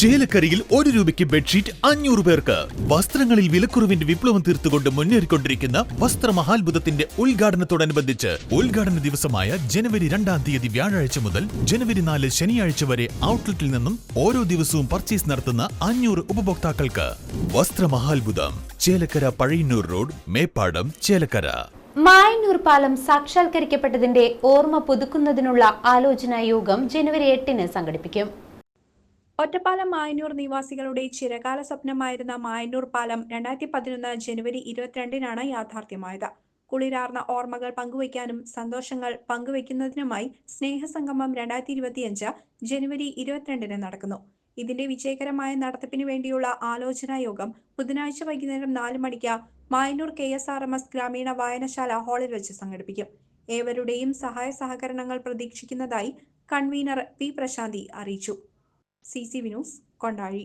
ചേലക്കരയിൽ 1 രൂപയ്ക്ക് ബെഡ്ഷീറ്റ് 500 പേർക്ക്. വസ്ത്രങ്ങളിൽ വിലക്കുറവിന്റെ വിപ്ലവം തീർത്തുകൊണ്ട് മുന്നേറിക്കൊണ്ടിരിക്കുന്ന വസ്ത്രമഹാത്ഭുതത്തിന്റെ ഉദ്ഘാടനത്തോടനുബന്ധിച്ച് ഉദ്ഘാടന ദിവസമായ ജനുവരി 2-ാം തീയതി വ്യാഴാഴ്ച മുതൽ ജനുവരി 4 ശനിയാഴ്ച വരെ ഔട്ട്ലെറ്റിൽ നിന്നും ഓരോ ദിവസവും പർച്ചേസ് നടത്തുന്ന 500 ഉപഭോക്താക്കൾക്ക് വസ്ത്രമഹാത്ഭുതം. ചേലക്കര പഴയന്നൂർ റോഡ്, മേപ്പാടം, ചേലക്കര. മായന്നൂർ പാലം സാക്ഷാത്കരിക്കപ്പെട്ടതിന്റെ ഓർമ്മ പുതുക്കുന്നതിനുള്ള ആലോചനാ യോഗം ജനുവരി 8-ന് സംഘടിപ്പിക്കും. ഒറ്റപ്പാലം മായന്നൂർ നിവാസികളുടെ ചിരകാല സ്വപ്നമായിരുന്ന മായന്നൂർ പാലം 2011 ജനുവരി 22-നാണ് യാഥാർത്ഥ്യമായത്. കുളിരാർന്ന ഓർമ്മകൾ പങ്കുവയ്ക്കാനും സന്തോഷങ്ങൾ പങ്കുവയ്ക്കുന്നതിനുമായി സ്നേഹസംഗമം 2025 ജനുവരി 22-ന് നടക്കുന്നു. ഇതിന്റെ വിജയകരമായ നടത്തിപ്പിന് വേണ്ടിയുള്ള ആലോചനാ യോഗം ബുധനാഴ്ച വൈകുന്നേരം 4 മണിക്ക് മായന്നൂർ KSRMS ഗ്രാമീണ വായനശാല ഹാളിൽ വെച്ച് സംഘടിപ്പിക്കും. ഏവരുടെയും സഹായ സഹകരണങ്ങൾ പ്രതീക്ഷിക്കുന്നതായി കൺവീനർ പി പ്രശാന്തി അറിയിച്ചു. CCV news, Kondazhy.